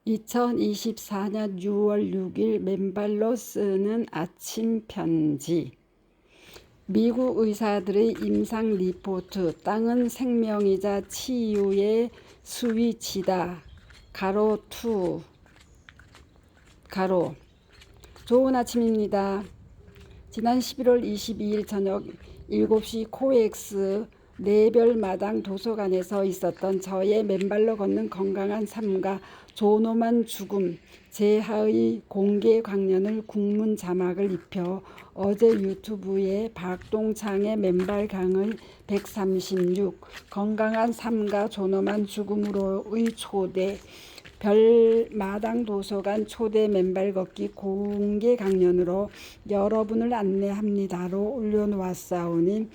2024년 6월 6일 맨발로 쓰는 아침 편지. 미국 의사들의 임상 리포트. 땅은 생명이자 치유의 스위치다. 가로 투 가로. 좋은 아침입니다. 지난 11월 22일 저녁 7시 코엑스 네별마당 도서관에서 있었던 저의 맨발로 걷는 건강한 삶과 존엄한 죽음 제하의 공개 강연을 국문 자막을 입혀 어제 유튜브에 박동창의 맨발 강의 136 건강한 삶과 존엄한 죽음으로의 초대 별마당 도서관 초대 맨발 걷기 공개 강연으로 여러분을 안내합니다로 올려놓았사오니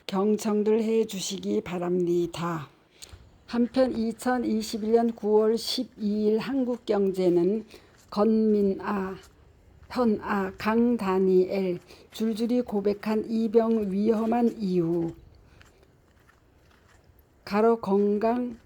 경청들 해주시기 바랍니다. 한편 2021년 9월 12일 한국경제는 건민아, 현아, 강다니엘 줄줄이 고백한 이병 위험한 이유 가로 건강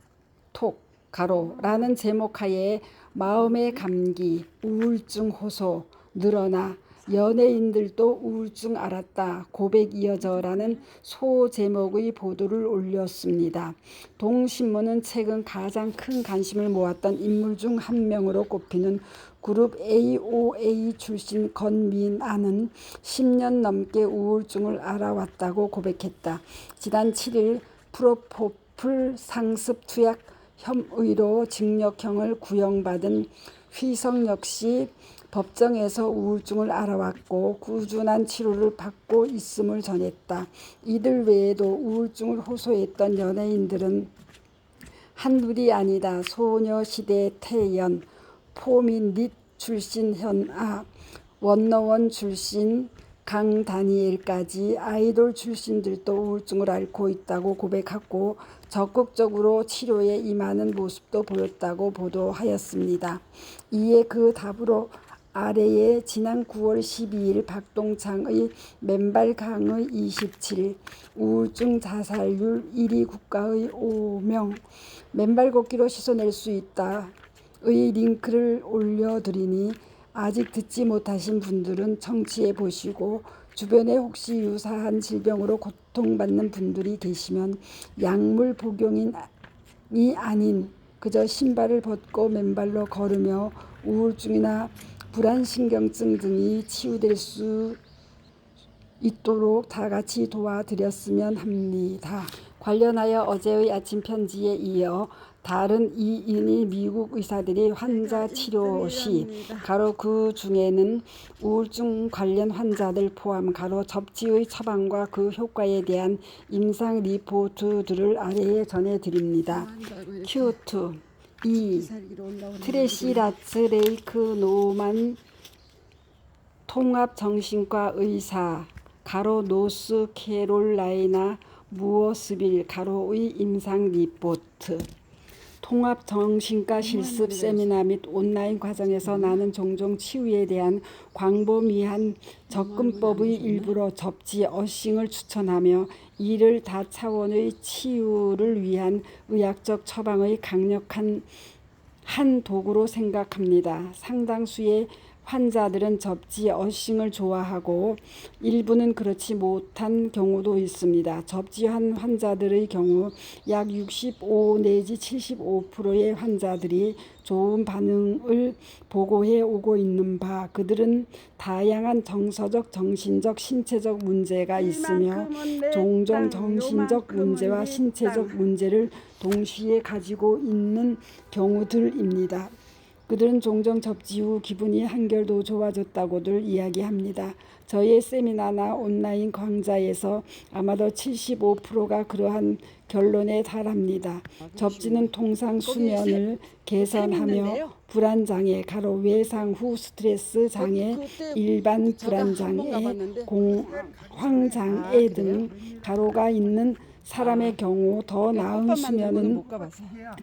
톡 가로라는 제목하에 마음의 감기, 우울증 호소 늘어나 연예인들도 우울증 알았다 고백 이어져라는 소제목의 보도를 올렸습니다. 동신문은 최근 가장 큰 관심을 모았던 인물 중 한 명으로 꼽히는 그룹 AOA 출신 건민아는 10년 넘게 우울증을 알아왔다고 고백했다. 지난 7일 프로포폴 상습 투약 혐의로 징역형을 구형받은 휘성 역시 법정에서 우울증을 알아왔고 꾸준한 치료를 받고 있음을 전했다. 이들 외에도 우울증을 호소했던 연예인들은 한둘이 아니다. 소녀시대 태연, 포미닛 출신 현아, 원너원 출신 강다니엘까지 아이돌 출신들도 우울증을 앓고 있다고 고백하고 적극적으로 치료에 임하는 모습도 보였다고 보도하였습니다. 이에 그 답으로 아래에 지난 9월 12일 박동창의 맨발 강의 27 우울증 자살률 1위 국가의 5명 맨발 걷기로 씻어낼 수 있다 의 링크를 올려드리니 아직 듣지 못하신 분들은 청취해 보시고 주변에 혹시 유사한 질병으로 고통받는 분들이 계시면 약물 복용이 아닌 그저 신발을 벗고 맨발로 걸으며 우울증이나 불안신경증 등이 치유될 수 있도록 다 같이 도와드렸으면 합니다. 관련하여 어제의 아침 편지에 이어 다른 2인이 미국 의사들이 환자 치료 시 가로 그 중에는 우울증 관련 환자들 포함 가로 접지의 처방과 그 효과에 대한 임상 리포트들을 아래에 전해드립니다. Q2 2. 트래시 라츠 레이크 노만 통합정신과 의사 가로 노스캐롤라이나 무어스빌 가로의 임상 리포트 통합정신과 실습 세미나 및 온라인 과정에서 나는 종종 치유에 대한 광범위한 접근법의 일부로 접지 어싱을 추천하며 이를 다차원의 치유를 위한 의학적 처방의 강력한 한 도구로 생각합니다. 상당수의 환자들은 접지 어싱을 좋아하고 일부는 그렇지 못한 경우도 있습니다. 접지한 환자들의 경우 약 65 내지 75%의 환자들이 좋은 반응을 보고해 오고 있는 바 그들은 다양한 정서적, 정신적, 신체적 문제가 있으며 종종 정신적 문제와 신체적 문제를 동시에 가지고 있는 경우들입니다. 그들은 종종 접지 후 기분이 한결도 좋아졌다고들 이야기합니다. 저의 세미나나 온라인 강좌에서 아마도 75%가 그러한 결론에 달합니다. 접지는 통상 수면을 개선하며 불안장애, 가로 외상 후 스트레스 장애, 일반 불안장애, 공황장애 등 가로가 있는 사람의 경우 더 나은 수면은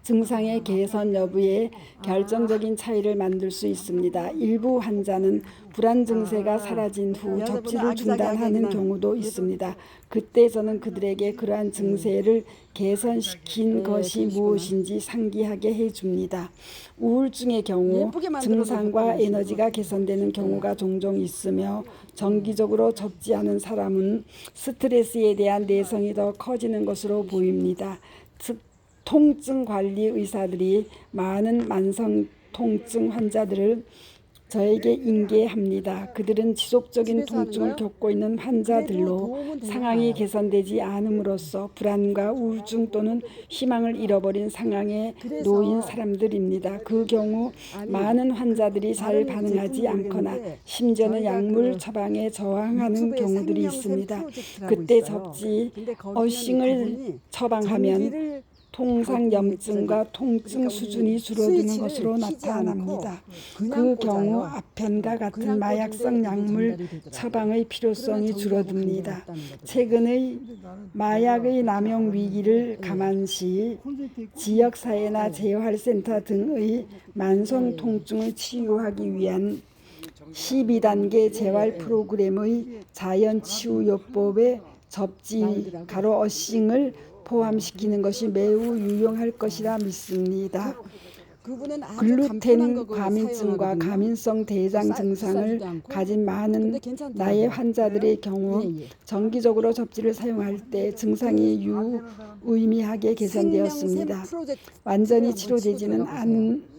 증상의 개선 여부에 결정적인 차이를 만들 수 있습니다. 일부 환자는 불안 증세가 사라진 후 접지를 중단하는 경우도 있습니다. 그때 저는 그들에게 그러한 증세를 개선시킨 것이 무엇인지 상기하게 해줍니다. 우울증의 경우 예쁘게 만들어서 증상과 바꿔놓으시는 에너지가 개선되는 경우가 종종 있으며 정기적으로 접지 않은 사람은 스트레스에 대한 내성이 더 커지는 것으로 보입니다. 즉 통증 관리 의사들이 많은 만성 통증 환자들을 저에게 인계합니다. 그들은 지속적인 집에서 하는 통증을 거요? 겪고 있는 그래도 환자들로 도움은 되나 상황이 봐요. 개선되지 않음으로써 불안과 우울증 또는 희망을 잃어버린 상황에 그래서 놓인 사람들입니다. 그 경우 아니, 많은 환자들이 잘 다른 반응하지 제품은 않거나 모르겠는데 심지어는 저희가 약물 그 처방에 저항하는 유튜브에 경우들이 생명샘 있습니다. 프로젝트라고 그때 있어요. 접지 근데 거기는 어싱을 그분이 처방하면 전기를 통상염증과 통증 그러니까 수준이 우리 줄어드는 스위치를 것으로 키지 나타납니다. 그냥 그 경우 꽂아요. 아편과 같은 그냥 마약성 꽂은데 이게 약물 전달이 되더라고요. 처방의 필요성이 그러면 전기하고 줄어듭니다. 관계가 없다는 거더라고요. 최근의 마약의 남용 위기를 감안시 지역사회나 재활센터 등의 만성 통증을 치유하기 위한 12단계 재활 프로그램의 자연치유요법에 접지 가로 어싱을 포함시키는 것이 매우 유용할 것이라 믿습니다. 그분은 아주 간편한 글루텐 거 그거 과민증과 사용하거든요. 가민성 대장 비싸지도 증상을 않고. 가진 많은 근데 괜찮더라고요. 나의 환자들의 경우 예, 예. 정기적으로 접지를 사용할 때 증상이 유의미하게 개선되었습니다. 생명샘 프로젝트 완전히 한번 치고 치료되지는 들어가 보세요.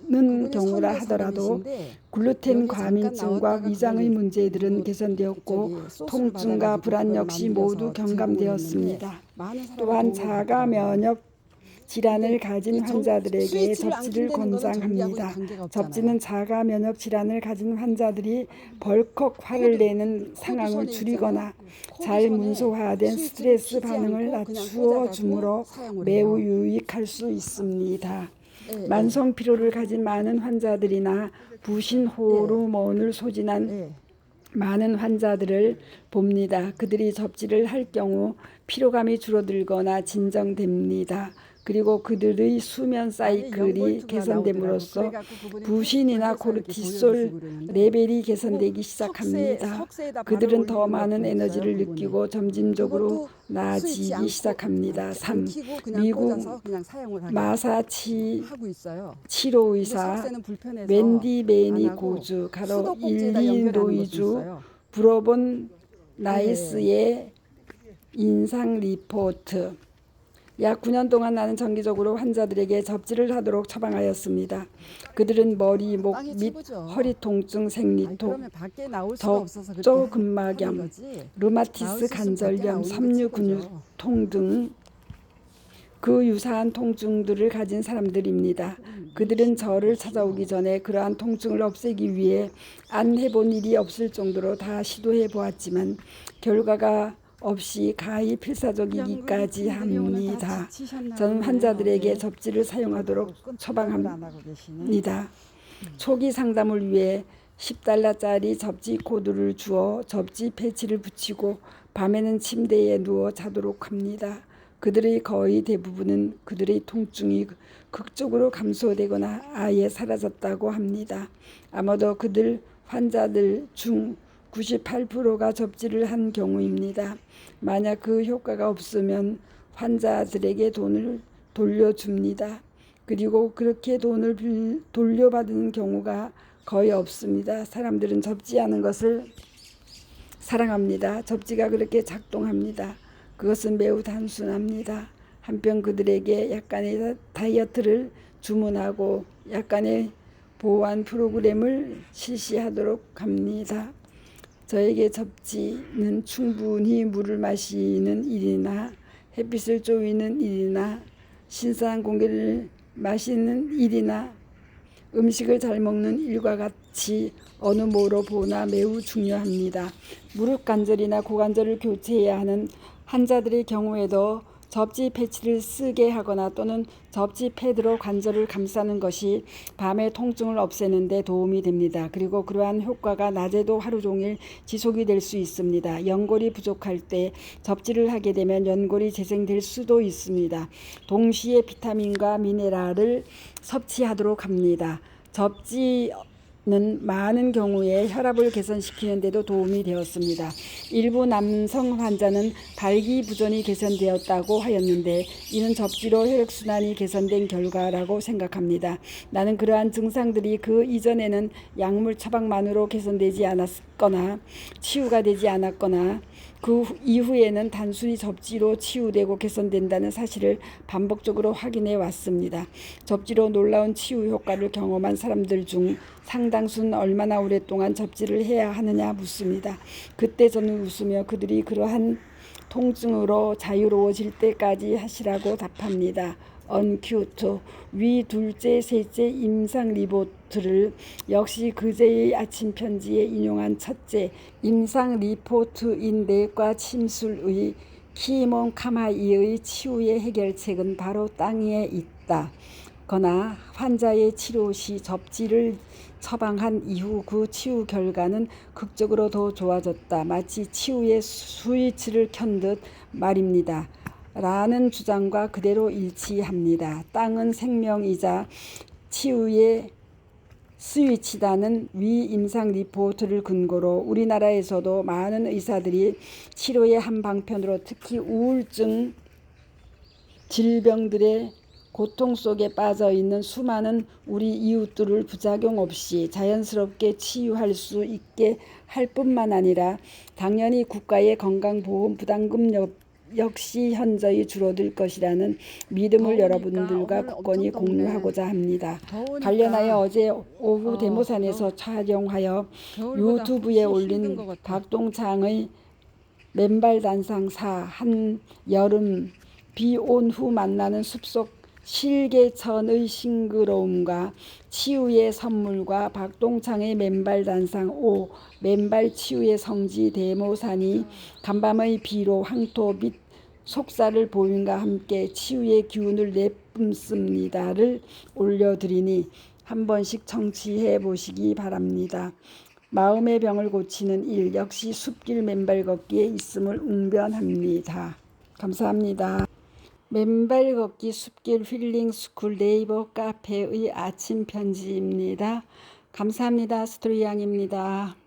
않는 경우라 그분이 하더라도 선교사님이신데 글루텐 여기 잠깐 과민증과 나왔다가 위장의 그거를 문제들은 그 개선되었고 저기 소스를 통증과 받아가지고 불안 그걸 역시 만들어서 모두 제공을 경감되었습니다. 했는데 많은 사람이 또한 도움을 자가 받더라고요. 면역 질환을 근데 가진 이 환자들에게 스위치를 안 접지를 킨다는 거는 전기하고는 권장합니다. 관계가 없잖아요. 접지는 자가 면역 질환을 가진 환자들이 벌컥 화를 내는 상황을 코드선에 줄이거나 있잖아요. 잘 코드선에 문소화된 스위치를 스트레스 키지 반응을 않고 그냥 낮추어 꽂아가지고 주므로 사용을 매우 해요. 유익할 수 있습니다. 예, 만성 피로를 가진 많은 환자들이나 부신 호르몬을 소진한 예. 많은 환자들을 봅니다. 그들이 접지를 할 경우 피로감이 줄어들거나 진정됩니다. 그리고 그들의 수면 사이클이 개선됨으로써 부신이나 코르티솔 레벨이 개선되기 시작합니다. 그들은 더 많은 에너지를 느끼고 점진적으로 나아지기 시작합니다. 3. 미국 마사치 치료의사 웬디 베니 고주 가로 일리노이주 브로본 나이스의 인상 리포트. 약 9년 동안 나는 정기적으로 환자들에게 접지를 하도록 처방하였습니다. 그들은 머리, 목 및 허리 통증, 생리통, 덕조 근막염, 르마티스 관절염, 섬유 근육통 등 그 유사한 통증들을 가진 사람들입니다. 그들은 저를 찾아오기 전에 그러한 통증을 없애기 위해 안 해본 일이 없을 정도로 다 시도해 보았지만 결과가 없이 가히 필사적이기까지 합니다. 저는 환자들에게 접지를 사용하도록 처방합니다. 초기 상담을 위해 $10짜리 접지 코드를 주어 접지 패치를 붙이고 밤에는 침대에 누워 자도록 합니다. 그들의 거의 대부분은 그들의 통증이 극적으로 감소되거나 아예 사라졌다고 합니다. 아마도 그들 환자들 중 98%가 접지를 한 경우입니다. 만약 그 효과가 없으면 환자들에게 돈을 돌려줍니다. 그리고 그렇게 돈을 돌려받는 경우가 거의 없습니다. 사람들은 접지하는 것을 사랑합니다. 접지가 그렇게 작동합니다. 그것은 매우 단순합니다. 한편 그들에게 약간의 다이어트를 주문하고 약간의 보완 프로그램을 실시하도록 합니다. 저에게 접지는 충분히 물을 마시는 일이나 햇빛을 쬐이는 일이나 신선한 공기를 마시는 일이나 음식을 잘 먹는 일과 같이 어느 뭐로 보나 매우 중요합니다. 무릎 관절이나 고관절을 교체해야 하는 환자들의 경우에도 접지 패치를 쓰게 하거나 또는 접지 패드로 관절을 감싸는 것이 밤의 통증을 없애는 데 도움이 됩니다. 그리고 그러한 효과가 낮에도 하루 종일 지속이 될 수 있습니다. 연골이 부족할 때 접지를 하게 되면 연골이 재생될 수도 있습니다. 동시에 비타민과 미네랄을 섭취하도록 합니다. 접지 는 많은 경우에 혈압을 개선시키는 데도 도움이 되었습니다. 일부 남성 환자는 발기부전이 개선되었다고 하였는데 이는 접지로 혈액순환이 개선된 결과라고 생각합니다. 나는 그러한 증상들이 그 이전에는 약물 처방만으로 개선되지 않았거나 치유가 되지 않았거나 그 이후에는 단순히 접지로 치유되고 개선된다는 사실을 반복적으로 확인해 왔습니다. 접지로 놀라운 치유 효과를 경험한 사람들 중 상당수는 얼마나 오랫동안 접지를 해야 하느냐 묻습니다. 그때 저는 웃으며 그들이 그러한 통증으로 자유로워질 때까지 하시라고 답합니다. 언큐트 위 둘째 셋째 임상 리포트를 역시 그제의 아침 편지에 인용한 첫째 임상 리포트인 내과 침술의 키몬 카마이의 치유의 해결책은 바로 땅 위에 있다. 거나 환자의 치료 시 접지를 처방한 이후 그 치유 결과는 극적으로 더 좋아졌다. 마치 치유의 스위치를 켠 듯 말입니다. 라는 주장과 그대로 일치합니다. 땅은 생명이자 치유의 스위치다는 위 임상 리포트를 근거로 우리나라에서도 많은 의사들이 치료의 한 방편으로 특히 우울증 질병들의 고통 속에 빠져 있는 수많은 우리 이웃들을 부작용 없이 자연스럽게 치유할 수 있게 할 뿐만 아니라 당연히 국가의 건강보험 부담금 역시 현저히 줄어들 것이라는 믿음을 여러분들과 굳건히 공유하고자 합니다. 관련하여 어제 오후 대모산에서 촬영하여 유튜브에 올린 박동창의 맨발 단상사 한여름 비 온 후 만나는 숲속 실개천의 싱그러움과 치유의 선물과 박동창의 맨발 단상 5 맨발 치유의 성지 대모산이 간밤의 비로 황토 및 속살을 보임과 함께 치유의 기운을 내뿜습니다를 올려드리니 한 번씩 청취해 보시기 바랍니다. 마음의 병을 고치는 일 역시 숲길 맨발 걷기에 있음을 웅변합니다. 감사합니다. 맨발 걷기 숲길 힐링 스쿨 네이버 카페의 아침 편지입니다. 감사합니다. 스토리양입니다.